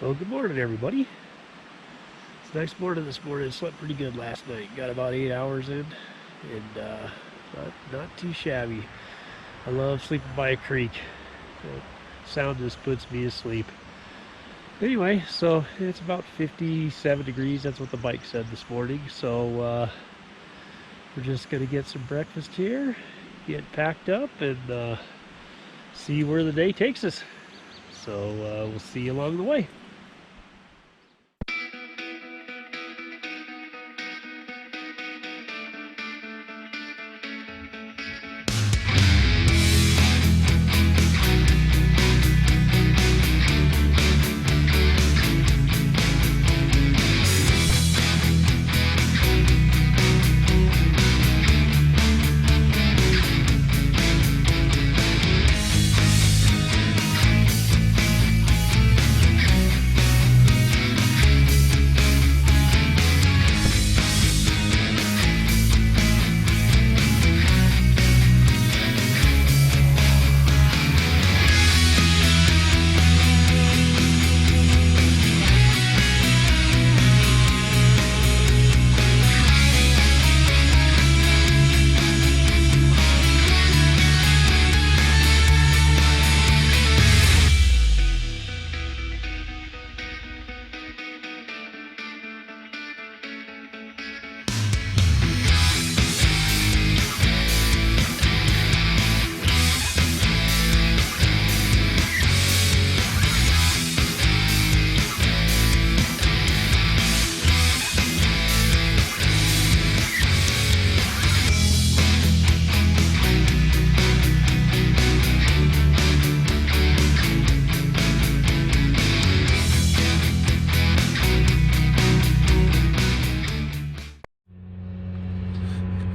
Well, good morning, everybody. It's a nice morning this morning. I slept pretty good last night. Got about 8 hours in, and not too shabby. I love sleeping by a creek. The sound just puts me to sleep. Anyway, so it's about 57 degrees. That's what the bike said this morning. So we're just gonna get some breakfast here, get packed up, and see where the day takes us. So we'll see you along the way.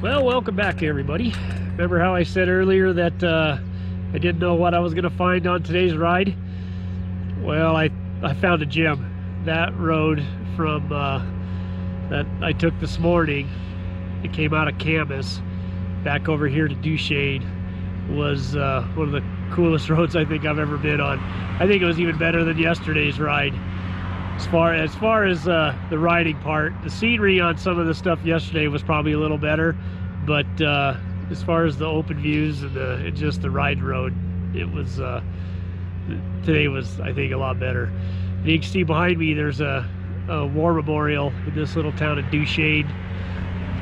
Well, welcome back, everybody. Remember how I said earlier that I didn't know what I was going to find on today's ride? Well, I found a gem. That road from that I took this morning, it came out of Camas back over here to Duchesne, was one of the coolest roads I think I've ever been on. I think it was even better than yesterday's ride. As far as the riding part, the scenery on some of the stuff yesterday was probably a little better, but as far as the open views and just the ride road, it was today was, I think, a lot better. And you can see behind me there's a war memorial in this little town of Duchesne.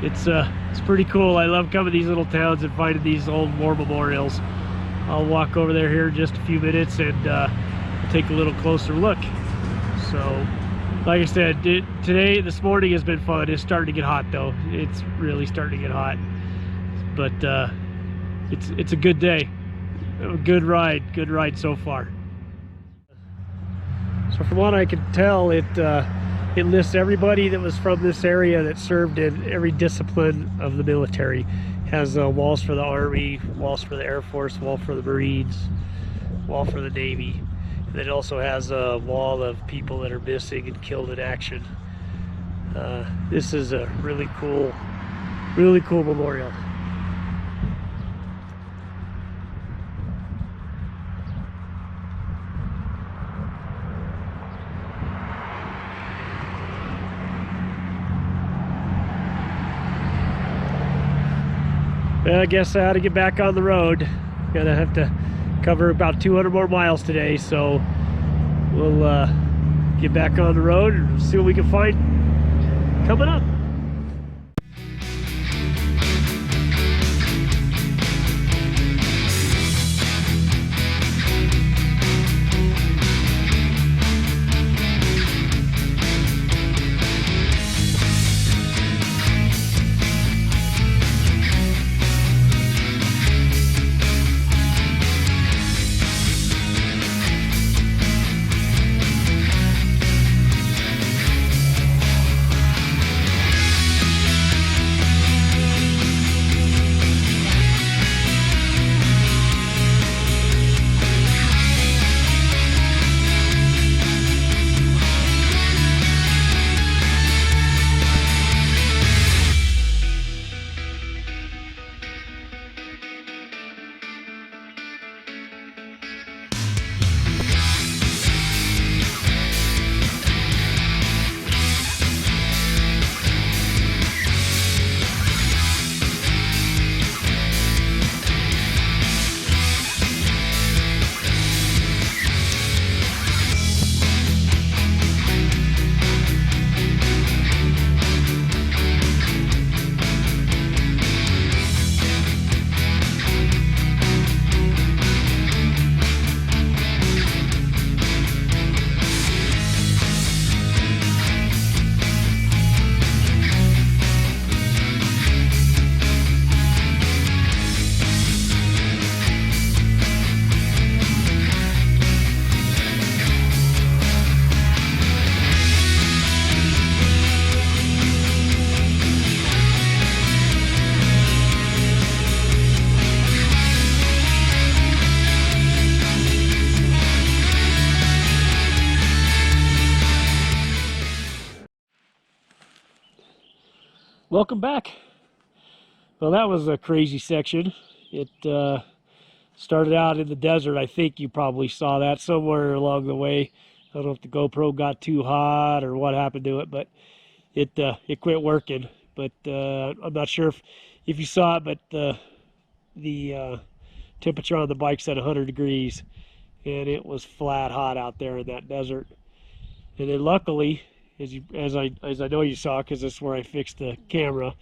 It's pretty cool. I love coming to these little towns and finding these old war memorials. I'll walk over there here in just a few minutes and take a little closer look. So, like I said, this morning has been fun. It's starting to get hot, though. It's really starting to get hot. But it's a good day. A good ride so far. So from what I can tell, it lists everybody that was from this area that served in every discipline of the military. It has walls for the Army, walls for the Air Force, wall for the Marines, wall for the Navy. And it also has a wall of people that are missing and killed in action. This is a really cool memorial. Well, I guess I ought to get back on the road. Gonna have to cover about 200 more miles today, so we'll get back on the road and see what we can find coming up. Welcome back. Well, that was a crazy section. It started out in the desert. I think you probably saw that somewhere along the way. I don't know if the GoPro got too hot or what happened to it, but it quit working. But I'm not sure if you saw it, but the temperature on the bike's at 100 degrees, and it was flat hot out there in that desert. And then luckily, as I know you saw, because this is where I fixed the camera,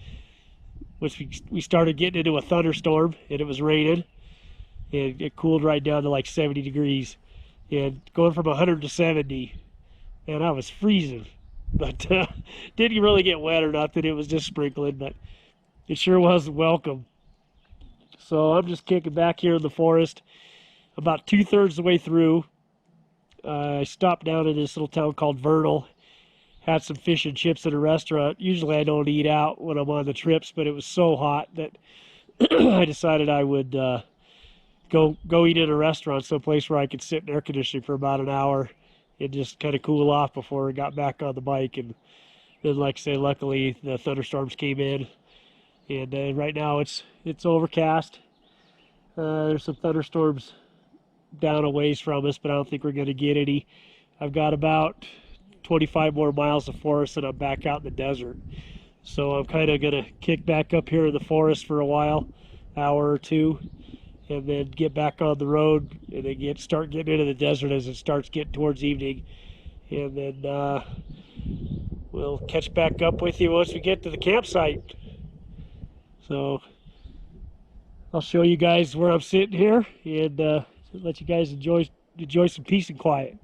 which we started getting into a thunderstorm, and it was raining, and it cooled right down to like 70 degrees. And going from 100 to 70, man, I was freezing. But didn't really get wet or nothing. It was just sprinkling, but it sure was welcome. So I'm just kicking back here in the forest. About 2/3 the way through, I stopped down in this little town called Vernal. Had some fish and chips at a restaurant. Usually I don't eat out when I'm on the trips, but it was so hot that I decided I would go eat at a restaurant, someplace where I could sit in air conditioning for about an hour and just kind of cool off before I got back on the bike. And then, like I say, luckily the thunderstorms came in, and right now it's overcast. There's some thunderstorms down a ways from us, but I don't think we're going to get any. I've got about 25 more miles of forest and I'm back out in the desert. So I'm kind of going to kick back up here in the forest for a while, hour or two, and then get back on the road and then start getting into the desert as it starts getting towards evening. And then we'll catch back up with you once we get to the campsite. So I'll show you guys where I'm sitting here and let you guys enjoy some peace and quiet.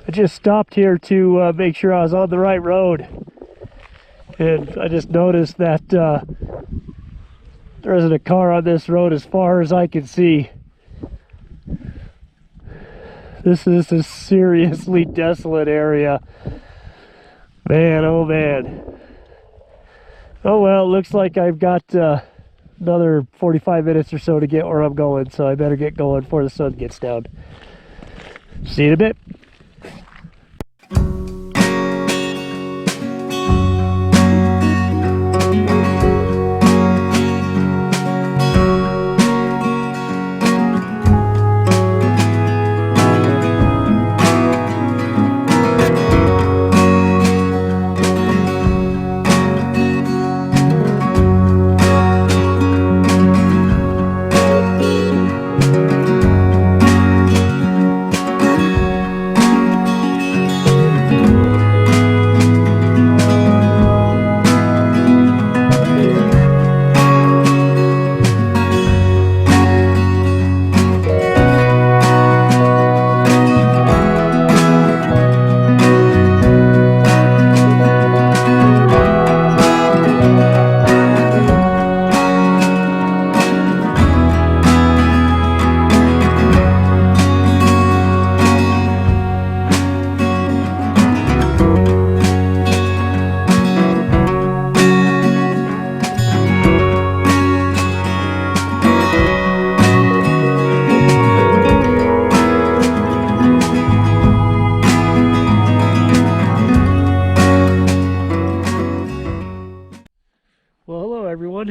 I just stopped here to make sure I was on the right road, and I just noticed that there isn't a car on this road as far as I can see. This is a seriously desolate area. Man, oh man. Oh well, looks like I've got another 45 minutes or so to get where I'm going, so I better get going before the sun gets down. See you in a bit.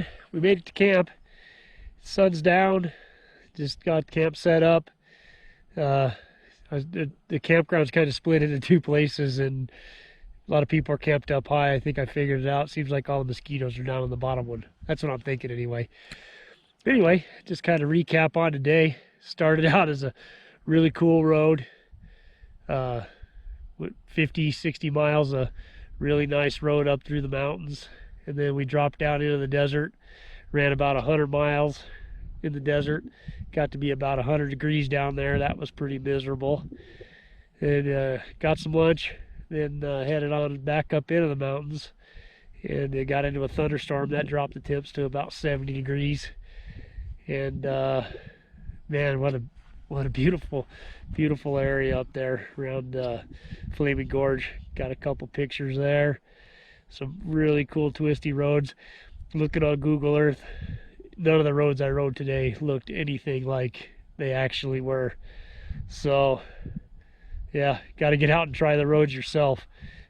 done. We made it to camp. Sun's down. Just got camp set up. The campground's kind of split into two places, and a lot of people are camped up high. I think I figured it out. Seems like all the mosquitoes are down on the bottom one. That's what I'm thinking anyway. Anyway, just kind of recap on today. Started out as a really cool road. 50, 60 miles, a really nice road up through the mountains. And then we dropped down into the desert, ran about 100 miles in the desert. Got to be about 100 degrees down there. That was pretty miserable. And got some lunch, then headed on back up into the mountains. And it got into a thunderstorm that dropped the temps to about 70 degrees. And man, what a beautiful area up there around Flaming Gorge. Got a couple pictures there. Some really cool twisty roads. Looking on Google Earth, none of the roads I rode today looked anything like they actually were. So yeah, got to get out and try the roads yourself.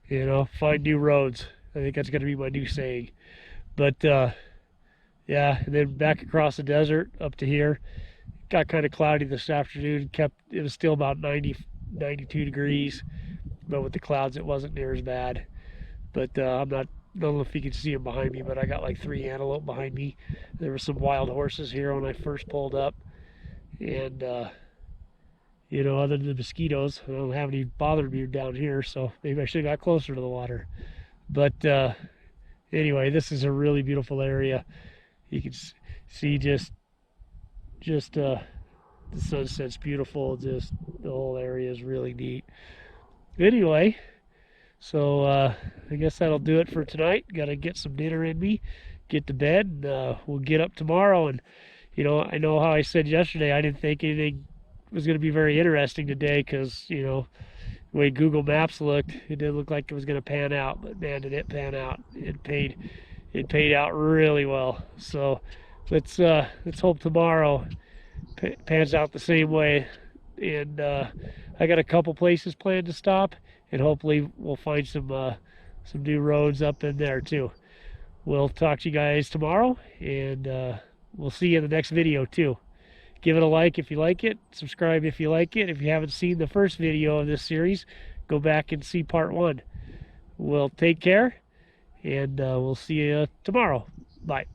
You know, find new roads. I think that's going to be my new saying. But yeah, and then back across the desert up to here. Got kind of cloudy this afternoon. It was still about 90, 92 degrees, but with the clouds it wasn't near as bad. But I don't know if you can see them behind me, but I got like 3 antelope behind me. There were some wild horses here when I first pulled up, and you know, other than the mosquitoes, I don't have any bothering me down here, so maybe I should have got closer to the water. But anyway, this is a really beautiful area. You can see just the sunset's beautiful. Just the whole area is really neat. Anyway, so I guess that'll do it for tonight. Got to get some dinner in me, get to bed, and we'll get up tomorrow. And you know, I know how I said yesterday I didn't think anything was going to be very interesting today, because you know, the way Google Maps looked, it didn't look like it was going to pan out. But man, did it pan out. It paid out really well. So let's hope tomorrow pans out the same way. And I got a couple places planned to stop, and hopefully we'll find some new roads up in there too. We'll talk to you guys tomorrow, and we'll see you in the next video too. Give it a like if you like it, subscribe if you like it. If you haven't seen the first video of this series, go back and see part 1. We'll take care, and we'll see you tomorrow. Bye.